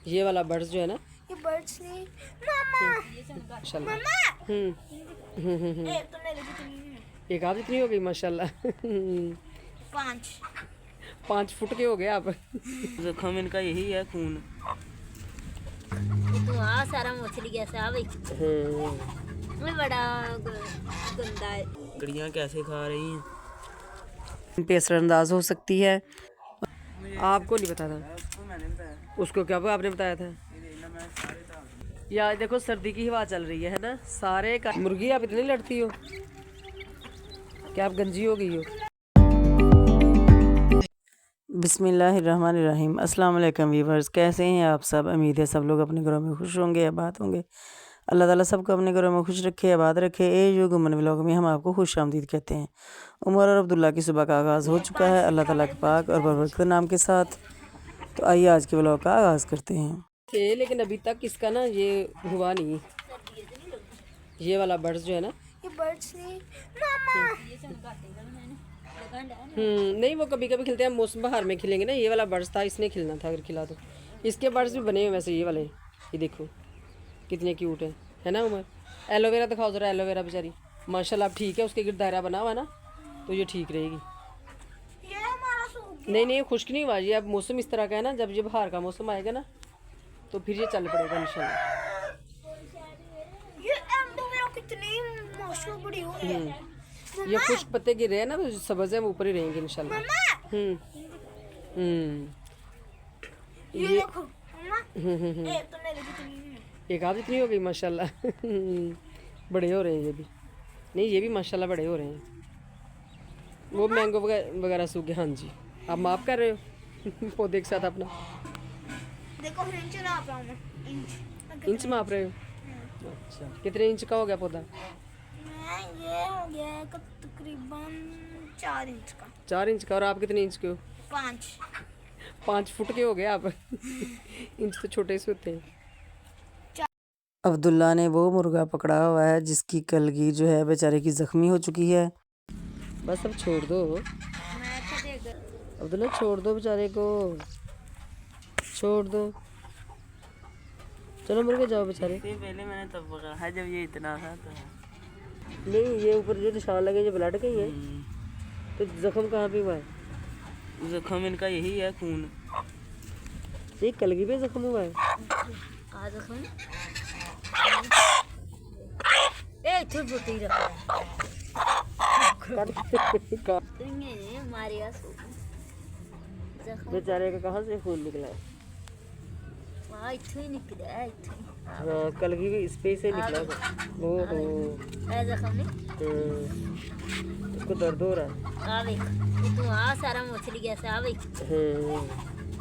ये वाला बर्ड्स जो है ना, ये बर्ड्स नहीं मामा। माशाल्लाह। मामा हम्म। एक तो मेरे जितनी है। एक आप इतनी हो गई माशाल्लाह। 5 5 फुट के हो गए आप। जख्म इनका यही है, खून। तो आ सारा मछली कैसे आ भाई। मैं बड़ा गंदा है। कड़ियाँ कैसे खा रही हैं। पे असरअंदाज हो सकती है। आपको नहीं पता था? उसको मैंने बताया। उसको क्या आपने बताया था? यार देखो सर्दी की हवा चल रही है ना, सारे का मुर्गी आप इतनी लड़ती हो, क्या आप गंजी हो गई हो? बिस्मिल्लाहिर्रहमानिर्रहीम। अस्सलाम वालेकुम व्यूवर्स, कैसे हैं आप सब? उम्मीद है सब लोग अपने घरों में खुश होंगे, आबाद होंगे। अल्लाह ताला सबको अपने घरों में खुश रखे, आबाद रखे। ए गुमन व्लॉग में हम आपको खुश आमदीद कहते हैं। उमर और अब्दुल्ला की सुबह का आगाज़ हो चुका है अल्लाह ताला के पाक और बरकत नाम के साथ। तो आइए आज के व्लॉग का आगाज़ करते हैं। लेकिन अभी तक इसका ना ये हुआ नहीं, ये वाला बर्ड्स जो है ना, ये बर्ड्स नहीं मामा। नहीं वो कभी कभी खिलते हैं, मौसम बहार में खिलेंगे ना। ये वाला बर्ड्स था, इसने खिलना था, अगर खिला तो। इसके बर्ड्स भी बने हुए वैसे ये वाले, ये देखो कितने क्यूट है ना उमर? एलोवेरा दिखाओ ज़रा, एलोवेरा बेचारी माशाल्लाह अब ठीक है, उसके गिर दायरा बना हुआ ना, तो ये ठीक रहेगी। ये हमारा सूप। नहीं खुश्क नहीं हुआ, ये अब मौसम इस तरह का है ना, जब ये बहार का मौसम आएगा ना तो फिर ये चल पड़ेगा इंशाल्लाह। ये एलोवेरा कितनी माशाल्लाह बड़ी हो गई है। ये खुश्क पत्ते गिर रहे हैं ना, तो सब्ज़ है वो ऊपर ही रहेंगे इंशाल्लाह। मामा ये ये देखो मामा। एक तो मेरे जितनी है। एक आप इतनी हो गई माशाल्लाह। बड़े हो रहे हैं ये भी। नहीं ये भी माशाल्लाह बड़े हो रहे हैं। वो मैंगो वगैरह सूख गए। हाँ जी, आप माप कर रहे हो पौधे के साथ अपना? देखो इंच नाप रहा हूं मैं। इंच माप रहे हो? अच्छा, कितने इंच का हो गया पौधा? मैं ये हो गया है तकरीबन 4 इंच का। 4 इंच का। और आप कितने इंच के हो? 5 5 फुट के हो गए आप। इंच तो छोटे से होते हैं। अब्दुल्ला ने वो मुर्गा पकड़ा हुआ है जिसकी कलगी जो है बेचारे की ज़ख्मी हो चुकी है। बस अब छोड़ दो अब्दुल्ला, छोड़ दो बेचारे को, छोड़ दो। चलो मुर्गे जाओ बेचारे। इससे पहले मैंने तब पकड़ा है जब ये इतना था तो। नहीं ये ऊपर जो निशान लगे जो ब्लड के ही है, तो जख्म कहाँ पे हुआ है? जख्म इनका यही है, खून। ये कलगी पे जख्म हुआ है। आ देखो ए छोटी रखा है मारिया सूप। बेचारे का कहाँ से खून निकला है? वहाँ इथु ही निकला है इथु ही। हाँ कलगी भी इस पे से निकला है। ओहो है जख्म नहीं। इसको दर्द हो रहा है। आ देख तू आ सारा मछली कैसे आ देख।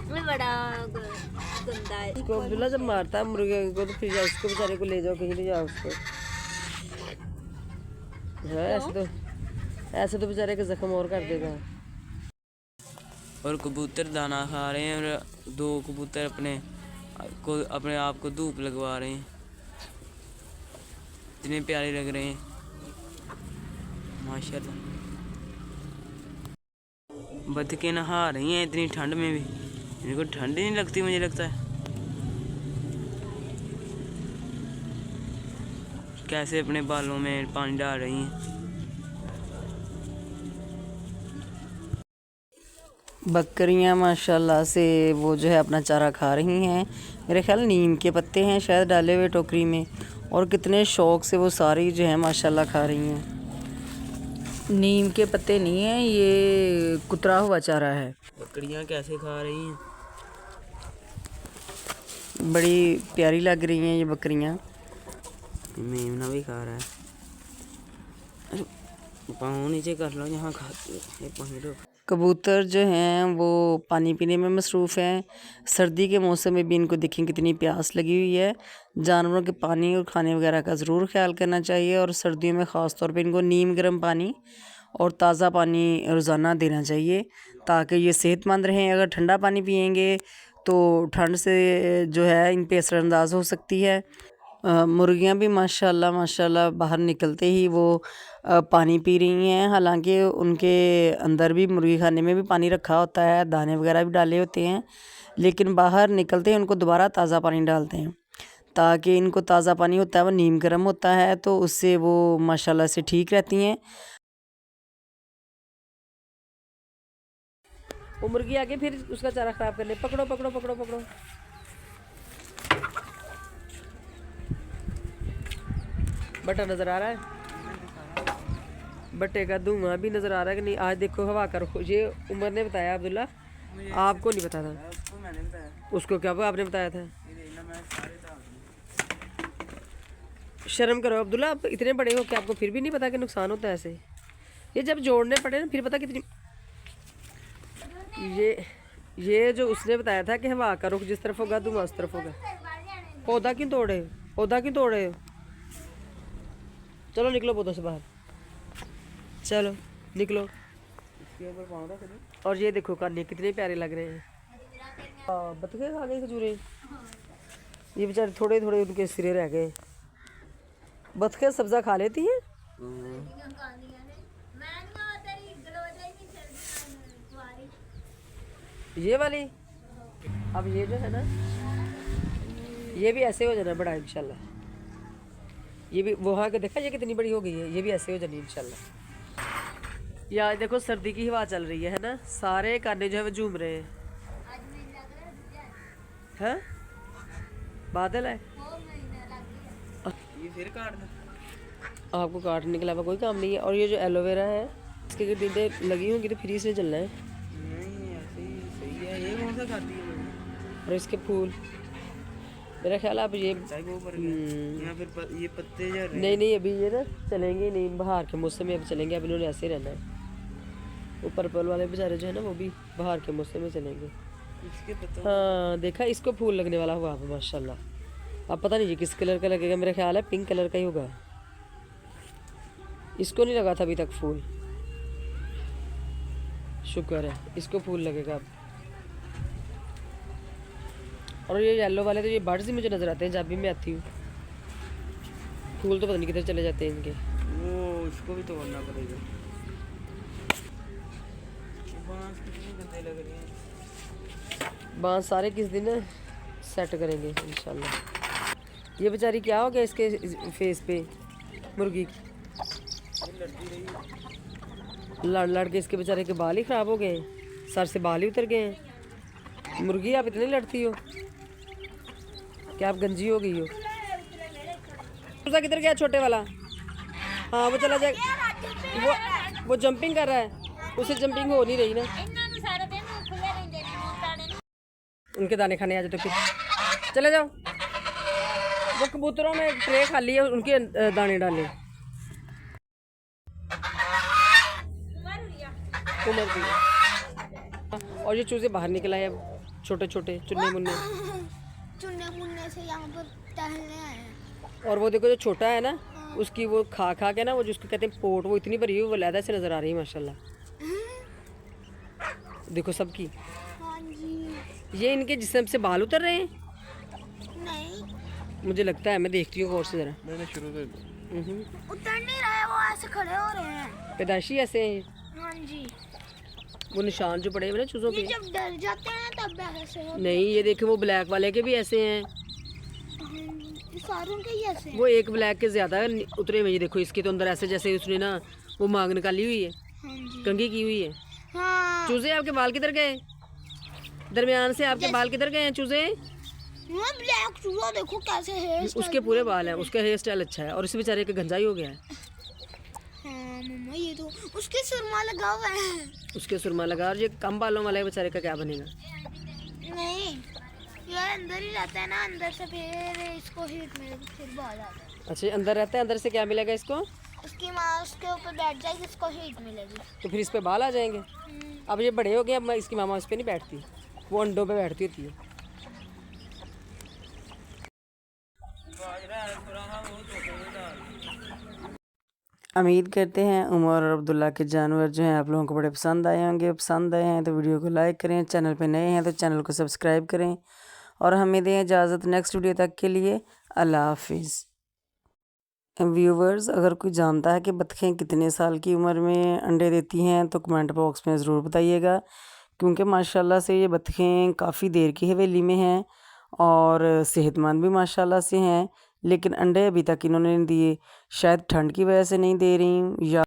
मैं बड़ा गंदा है। इसको अब्दुल्ला जब मारता है मुर्गे को तो फिर इसको बेचारे को ले जाओ कहीं, ले जाओ उसको। हाँ ऐसे तो बेचारे का जख्म और कर देगा। और कबूतर दाना खा रहे हैं और 2 कबूतर अपने आप को धूप लगवा रहे हैं। इतने प्यारे लग रहे हैं माशाल्लाह। बतखें नहा रही हैं इतनी ठंड में भी, इनको ठंड ही नहीं लगती मुझे लगता है। कैसे अपने बालों में पानी डाल रही हैं। बकरियां माशाल्लाह से वो जो है अपना चारा खा रही हैं। मेरे ख्याल नीम के पत्ते हैं शायद डाले हुए टोकरी में, और कितने शौक से वो सारी जो है माशाल्लाह खा रही हैं। नीम के पत्ते नहीं हैं, ये कुतरा हुआ चारा है। बकरियां कैसे खा रही हैं। बड़ी प्यारी लग रही हैं ये बकरियां। मेमना भी खा रहा है। अरे पाँव नीचे कर लो, यहाँ खाती है पानी। कबूतर जो हैं वो पानी पीने में मसरूफ़ हैं। सर्दी के मौसम में भी इनको देखें कितनी प्यास लगी हुई है। जानवरों के पानी और खाने वगैरह का ज़रूर ख्याल करना चाहिए, और सर्दियों में ख़ास तौर पे इनको नीम गर्म पानी और ताज़ा पानी रोज़ाना देना चाहिए ताकि ये सेहतमंद रहें। अगर ठंडा पानी पियेंगे तो ठंड से जो है इन पे असरअंदाज हो सकती है। मुर्गियां भी माशाल्लाह माशाल्लाह बाहर निकलते ही वो पानी पी रही हैं। हालांकि उनके अंदर भी मुर्गी खाने में भी पानी रखा होता है, दाने वगैरह भी डाले होते हैं, लेकिन बाहर निकलते ही उनको दोबारा ताज़ा पानी डालते हैं, ताकि इनको ताज़ा पानी होता है वो नीम गर्म होता है, तो उससे वो माशाल्लाह से ठीक रहती हैं। वो मुर्गी आके फिर उसका चारा ख़राब कर ले। पकड़ो पकड़ो पकड़ो पकड़ो। बट्टा नज़र आ रहा है, बट्टे का धुआं भी नज़र आ रहा है कि नहीं। आज देखो हवा का रुख, ये उमर ने बताया अब्दुल्ला, आपको नहीं पता था। उसको मैंने बताया, उसको क्या आपने बताया था? ये देखना मैं सारे शर्म करो अब्दुल्ला, आप इतने बड़े हो कि आपको फिर भी नहीं पता कि नुकसान होता है ऐसे। ये जब जोड़ने पड़े ना फिर पता कितनी। ये जो उसने बताया था कि हवा का रुख जिस तरफ होगा धुआं उस तरफ होगा। पौधा क्यों तोड़े, पौधा क्यों तोड़े? चलो निकलो पौधों से बाहर, चलो निकलो। इसके ऊपर पाँव रख दो। और ये देखो कान्हे कितने प्यारे लग रहे हैं। बतखे खा गए खजूरे, ये बेचारे थोड़े थोड़े उनके सिरे रह गए। बतखें सब्जा खा लेती हैं। ये वाली, अब ये जो है ना, ये भी ऐसे हो जाना बड़ा इंशाल्लाह। ये भी वहाँ के देखा ये कितनी बड़ी हो गई है, ये भी ऐसे हो जानी इंशाल्लाह। यार देखो सर्दी की हवा चल रही है ना, सारे काने जो है वो झूम रहे हैं। हैं? बादल है। ये फिर काट दो। आपको काटने के अलावा कोई काम नहीं है। और ये जो एलोवेरा है इसके गिरदे लगी होंगी तो फ्री से जलना है। नहीं ऐसे ही सही है। ये कौन सा खाती है? और इसके फूल मेरा ख्याल आप ये चाय को ऊपर गया। या फिर ये पत्ते जा रहे नहीं नहीं अभी ये ना चलेंगे नहीं, बाहर के मौसम में अब चलेंगे। अब इन्होंने ऐसे ही रहना है। वो पर्पल वाले बेचारे जो है ना वो भी बाहर के मौसम में चलेंगे। इसके पत्तों हाँ देखा, इसको फूल लगने वाला हुआ अब माशाल्लाह। अब पता नहीं जी किस कलर का लगेगा, मेरा ख्याल है पिंक कलर का ही होगा। इसको नहीं लगा था अभी तक फूल, शुक्र है इसको फूल लगेगा अब। और ये येलो वाले तो ये बर्ड्स ही मुझे नज़र आते हैं जब भी मैं आती हूँ। फूल तो पता नहीं किधर चले जाते हैं इनके। वो इसको भी तोड़ना पड़ेगा। बांस कितने गंदे लग रहे हैं। बांस सारे किस दिन सेट करेंगे इंशाल्लाह। ये बेचारी क्या हो गया इसके फेस पे, मुर्गी की लड़ लड़ के इसके बेचारे के बाल ही ख़राब हो गए, सर से बाल ही उतर गए हैं। मुर्गी आप इतनी लड़ती हो क्या आप गंजी हो गई हो? दूसरा किधर गया छोटे वाला? हाँ वो चला जाए, वो जंपिंग कर रहा है, उसे जंपिंग हो नहीं रही ना। उनके दाने खाने आ जाए तो फिर चले जाओ। वो कबूतरों में ट्रे खाली है, उनके दाने डाले। उमर की। और ये चूजे बाहर निकल आए अब, छोटे छोटे चुन्ने मुन्ने से यहाँ पर टहलने आए हैं। और वो देखो जो छोटा है ना उसकी वो खा खा के ना वो जिसको कहते हैं पोट, वो इतनी भरी हुई वो लैदा से नज़र आ रही है माशाल्लाह। देखो सबकी। हाँ जी। ये इनके जिस्म से बाल उतर रहे हैं, नहीं मुझे लगता है। मैं देखती हूँ गौर से ज़रा। मैंने शुरू कर उतर नहीं रहे, वो ऐसे खड़े हो रहे हैं। पैदाइशी ऐसे हैं ये। हाँ जी। वो निशान जो पड़े हुए ना चूज़ों ये पे। जब डर जाते हैं तब ऐसे होते नहीं ये देखे वो ब्लैक वाले के भी ऐसे हैं। हैं। ये सारों के ही ऐसे हैं। वो एक ब्लैक के ज़्यादा उतरे हुए। ये देखो इसके तो अंदर ऐसे जैसे उसने ना वो मांग निकाली हुई है, हाँ जी। कंघी की हुई है। हाँ। चूजे आपके बाल किधर गए? दरमियान से आपके बाल किधर गए हैं चूजे? वो ब्लैक चूहा देखो कैसे है। उसके पूरे बाल हैं, उसका हेयर स्टाइल अच्छा है। और इस बेचारे का गंजा ही हो गया है। हाँ मम्मा ये तो उसके सुरमा लगा हुआ है। उसके सुरमा लगा। और ये कम बालों वाले बेचारे का क्या बनेगा? नहीं ये अंदर ही रहता है ना, अंदर से फिर इसको हीट में फिर बाहर आता है। अच्छा ये अंदर रहता है, अंदर से क्या मिलेगा इसको? उसकी माँ उसके ऊपर बैठ जाएगी, इसको हीट मिलेगी। तो फिर इस पे बाल आ जाएंगे। अब ये बड़े हो गए, अब इसकी मामा इस पे नहीं बैठती, वो अंडों पे बैठती होती है। उम्मीद करते हैं उमर और अब्दुल्ला के जानवर जो हैं आप लोगों को बड़े पसंद आए होंगे। पसंद आए हैं तो वीडियो को लाइक करें, चैनल पे नए हैं तो चैनल को सब्सक्राइब करें और हमें दें इजाज़त नेक्स्ट वीडियो तक के लिए। अल्लाह हाफिज़। व्यूवर्स अगर कोई जानता है कि बतखें कितने साल की उम्र में अंडे देती हैं तो कमेंट बॉक्स में ज़रूर बताइएगा, क्योंकि माशाल्लाह से ये बतखें काफ़ी देर की हवेली में हैं और सेहतमंद भी माशाल्लाह से हैं, लेकिन अंडे अभी तक इन्होंने नहीं दिए। शायद ठंड की वजह से नहीं दे रही या